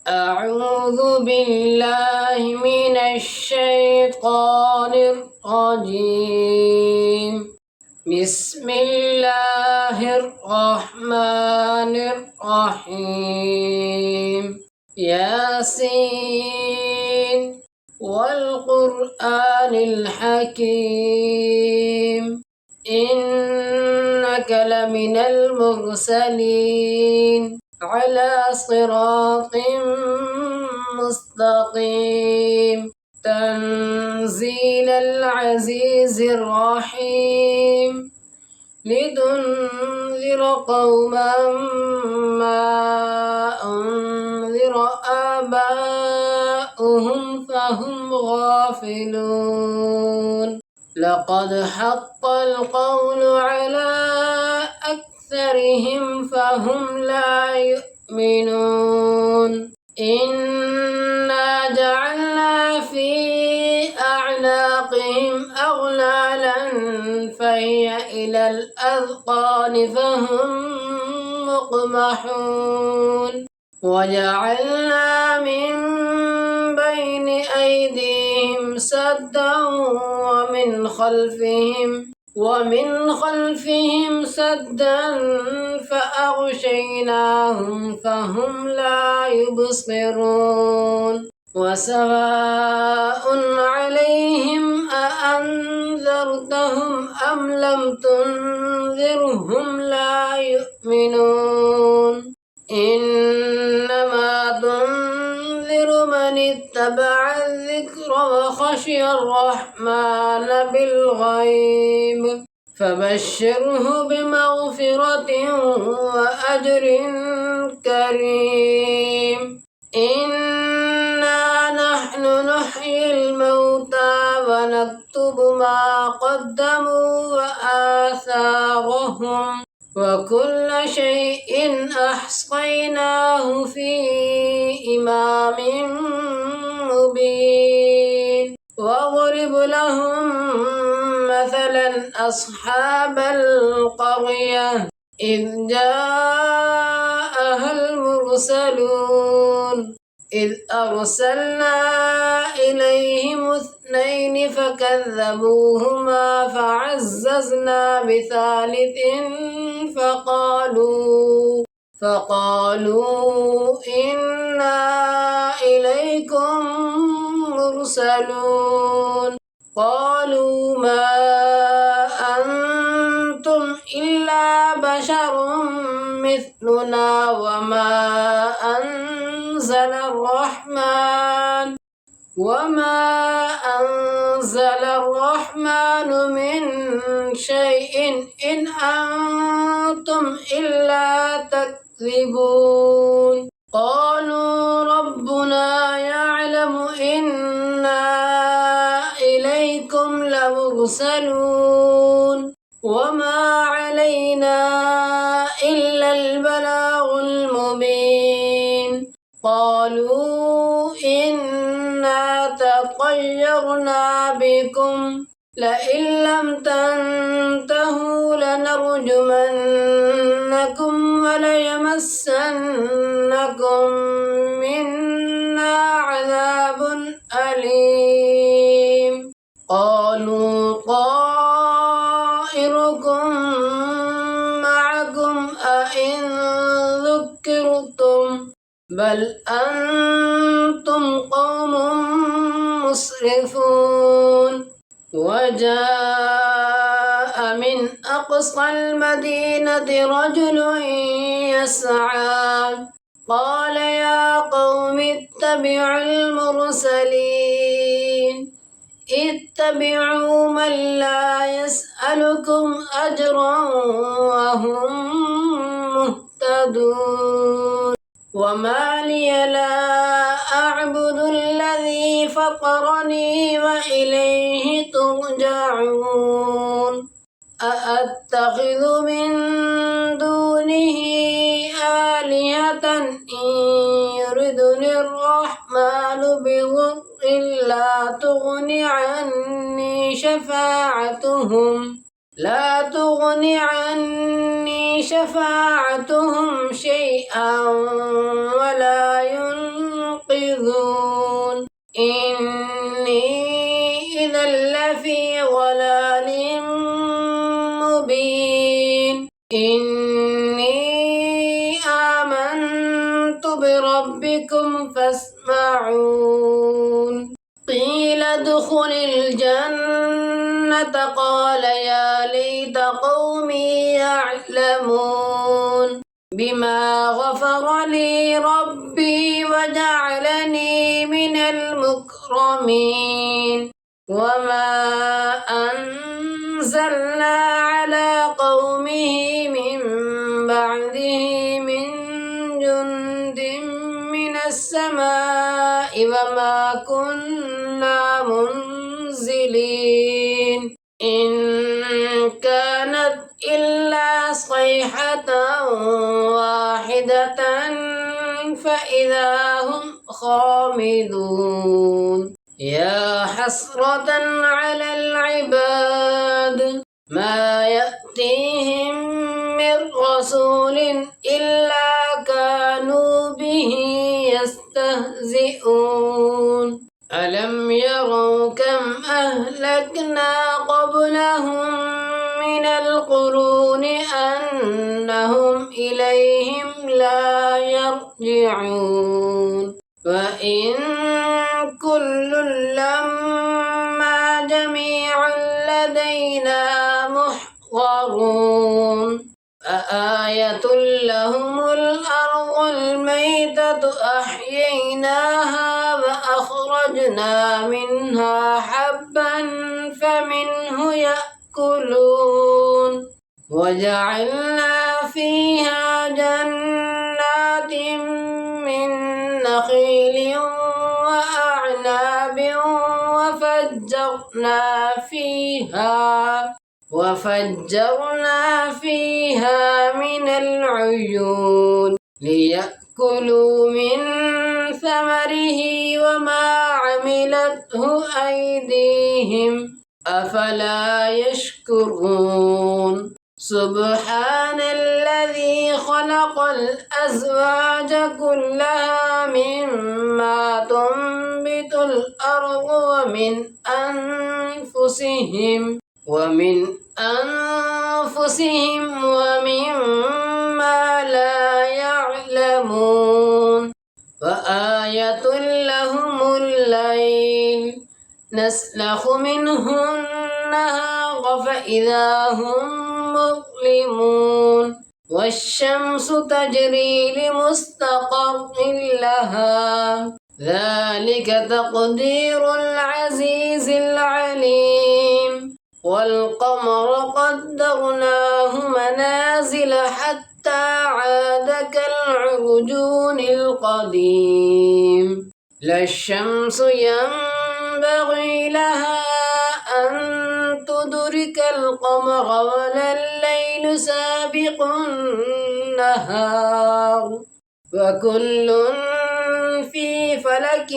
أعوذ بالله من الشيطان الرجيم. بسم الله الرحمن الرحيم. ياسين والقرآن الحكيم إنك لمن المرسلين على صراط مستقيم تنزيل العزيز الرحيم لتنذر قوما ما أنذر آباؤهم فهم غافلون. لقد حق القول على أكثرهم فهم لا يؤمنون. إنا جعلنا في أعناقهم أغلالا فهي إلى الأذقان فهم مقمحون. وجعلنا من بين أيديهم سدا ومن خلفهم سدا فأغشيناهم فهم لا يبصرون. وسواء عليهم أأنذرتهم أم لم تنذرهم لا يؤمنون. إنما تنذر من اتبع الذكر وخشي الرحمن بالغيب فبشره بمغفرة وأجر كريم. إنا نحن نحيي الموتى ونكتب ما قدموا وآثارهم وكل شيء أحصيناه في إمام مبين. واضرب لهم مثلا أصحاب القرية إذ جاءها المرسلون إذ أرسلنا إليهم 2 فكذبوهما فعززنا بثالث فقالوا إنا إليكم مرسلون. قالوا ما أنتم إلا بشر مثلنا وما أنزل الرحمن من شيء إن أنتم إلا تكذبون. قالوا ربنا يعلم إنا إليكم لمرسلون وما علينا إلا البلاغ المبين. قالوا إنا تطيرنا بكم لئن لم تنتهوا لنرجمنكم وليمسنكم منا عذاب أليم. قالوا طائركم معكم أئن ذكرتم بل أنتم قوم مسرفون. وجاء من أقصى المدينة رجل يسعى قال يا قوم اتبعوا المرسلين اتبعوا من لا يسألكم أجرا وهم مهتدون. وما لي لا أعبد الذي فطرني وإليه ترجعون. أأتخذ من دونه آلهة إن يردني الرحمن بضر لا تغن عني شفاعتهم شيئا ولا إني إذا لفي ضلال مبين إني آمنت بربكم فاسمعون قيل ادخل الجنة قال يا ليت قومي يعلمون بما غفر لي ربي وجعلني من المكرمين وما أنزلنا على قومه من بعده من جند من السماء وما كنا منزلين إن كانت إلا صيحة واحدة فإذا هم خامدون يا حسرة على العباد ما يأتيهم من رسول إلا كانوا به يستهزئون ألم يروا كم أهلكنا قبلهم من القرون أنهم إليهم لا يرجعون وإن كل لما جميع لدينا محضرون فآية لهم الأرض الميتة أحييناها وأخرجنا منها حبا فمنه يأكلون وجعلنا فيها جنات من نخيل وأعناب وفجرنا فيها من العيون ليأكلوا من ثمره وما عملته أيديهم أفلا يشكرون سبحان الذي خلق الأزواج كلها مما تنبت الأرض ومن أنفسهم ومما لا يعلمون وآية لهم الليل نسلخ منه النهار فإذا هم مظلمون والشمس تجري لمستقر لها ذلك تقدير العزيز العليم والقمر قدرناه منازل حتى عاد كالعرجون القديم لا الشمس ينبغي لها أن تدرك القمر ولا الليل سابق النهار وكل في فلك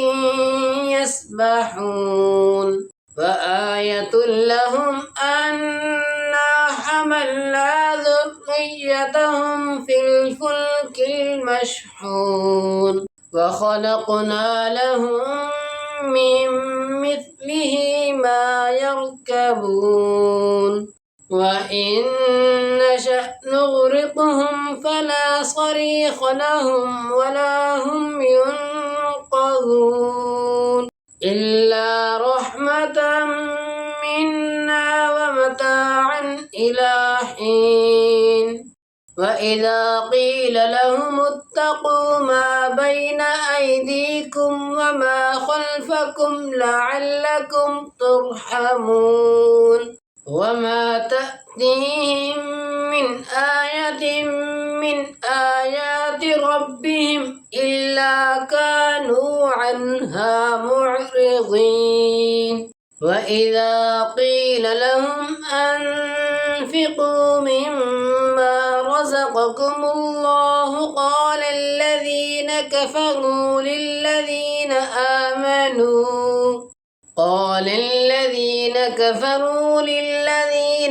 يسبحون وآية لهم أنا حملنا ذريتهم في الفلك المشحون وخلقنا لهم من مثله ما يركبون وإن نشأ نغرقهم فلا صريخ لهم ولا هم ينقذون إلا رحمة منا ومتاعا إلى حين وإذا قيل لهم اتقوا ما بين أيديكم وما خلفكم لعلكم ترحمون وما تأتيهم من آية من آيات ربهم إلا كانوا عنها معرضين وإذا قيل لهم أنفقوا مما رزقكم الله قال الذين كفروا للذين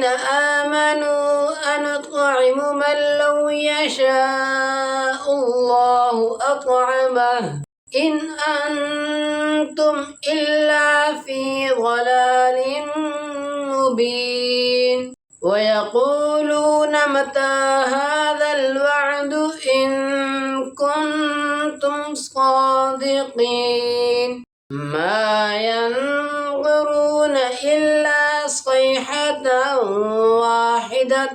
آمنوا أنطعم من لو يشاء الله أطعمه إن أنتم إلا في ضلال مبين ويقولون متى هذا الوعد إن كنتم صادقين ما ينظرون إلا صيحة واحدة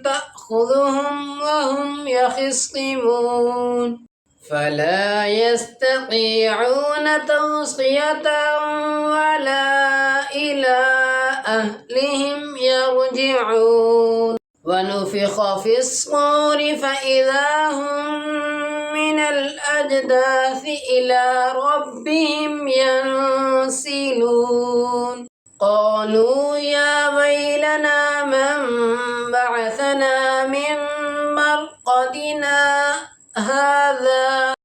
تأخذهم وهم يخصمون فلا يستطيعون توصية ولا إلى أهلهم يرجعون ونفخ في الصور فإذا هم من الأجداث إلى ربهم ينسلون قالوا يا ويلنا من بعثنا من مرقدنا هذا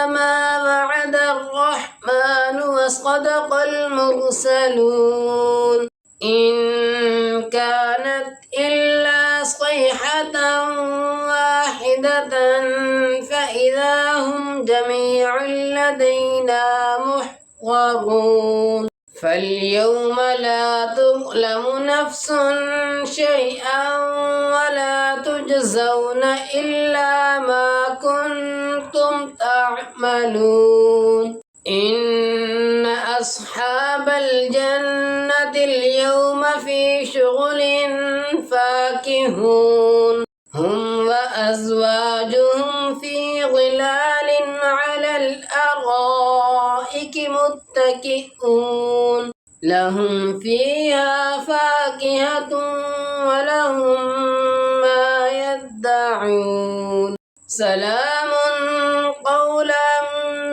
ما وعد الرحمن وصدق المرسلون إن كانت إلا صيحة واحدة فإذا هم جميع لدينا محضرون فاليوم لا تظلم نفس شيئا ولا تجزون إلا ما كنتم تعملون إن أصحاب الجنة اليوم في شغل فاكهون هم وأزواجهم في ظلال على الأرائك متكئون لهم فيها فاكهة ولهم ما يدعون سلام قولا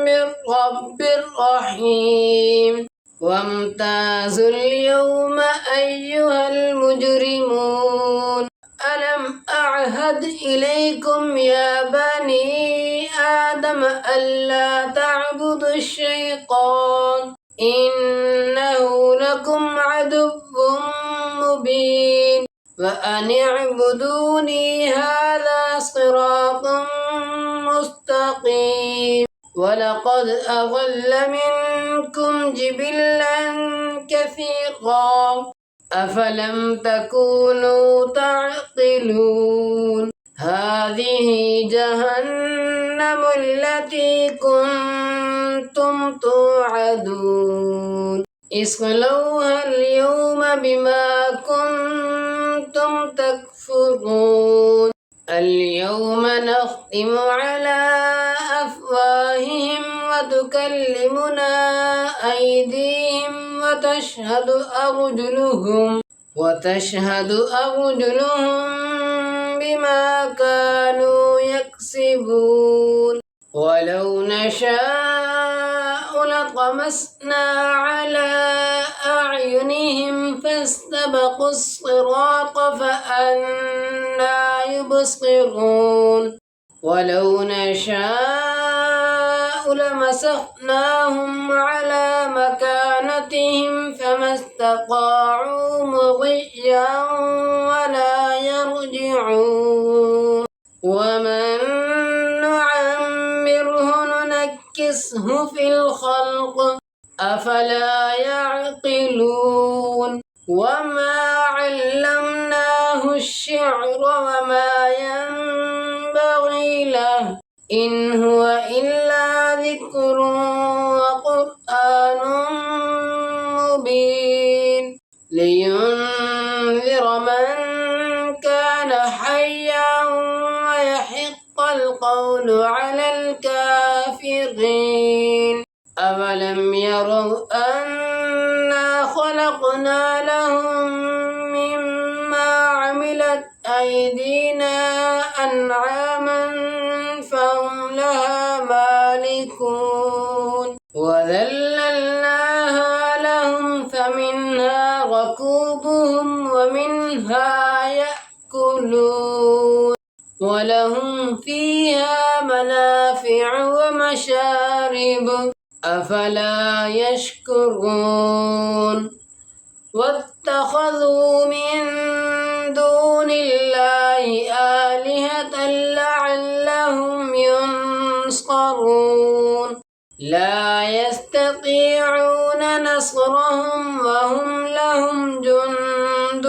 من رب رحيم وامتازوا اليوم أيها المجرمون ألم أعهد إليكم يا بني آدم ألا تعبدوا الشيطان إنه لكم عدو مبين وأن اعبدوني هذا صراط مستقيم ولقد أضل منكم جبلا كثيرا أفلم تكونوا تعقلون هذه جهنم التي كنتم توعدون اصلوها اليوم بما كنتم تكفرون اليوم نختم على أفواههم وتكلمنا أيديهم وتشهد أرجلهم بما كانوا يكسبون ولو نشاء لطمسنا على أعينهم فاستبقوا الصراط فأنى يبصرون ولو نشاء لمسخناهم على مكانتهم فما استطاعوا مضيا ولا يرجعون ومن نعمره ننكسه في الخلق أفلا يعقلون وما علمناه الشعر وما ينبغي له إن هو إلا ذكر وقرآن مبين لينذر من كان حيا ويحق القول على الكافرين أولم يروا أنا خلقنا لهم مما عملت أيدينا أنعاما فهم لها مالكون وذللناها لهم فمنها ركوبهم ومنها يأكلون ولهم فيها منافع ومشارب أفلا يشكرون واتخذوا من دون الله آلهة لعلهم ينصرون لا يستطيعون نصرهم وهم لهم جند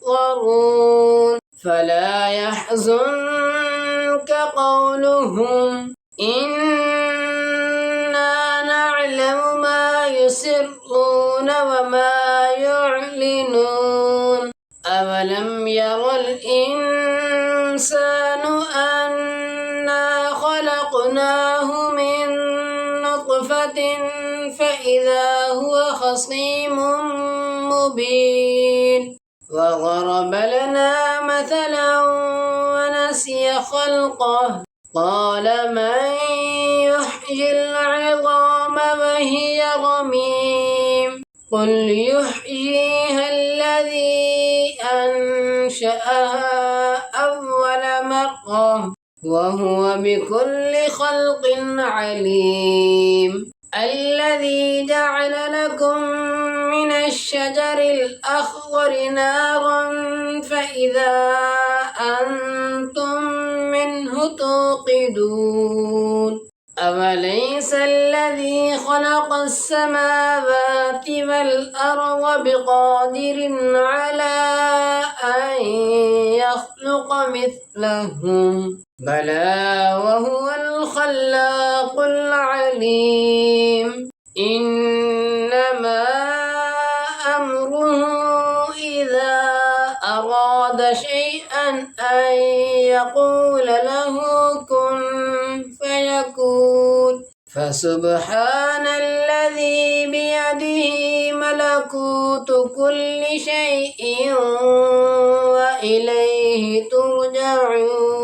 محضرون فلا يحزنك قولهم إنا نعلم ما يسرون وما يعلنون أولم ير الإنسان أنا خلقناه من نطفة فإذا هو خصيم مبين وضرب لنا مثلا ونسي خلقه قال من يحيي العظام وهي رميم قل يحييها الذي أنشأها أول مرة وهو بكل خلق عليم الذي جعل لكم من الشجر الأخضر نارا فإذا أنتم منه توقدون أوليس الذي خلق السماوات والأرض بقادر على أن يخلق مثلهم بلى وهو الخلاق العليم إنما أمره إذا أراد شيئا أن يقول له كن فيكون فسبحان الذي بيده ملكوت كل شيء وإليه ترجعون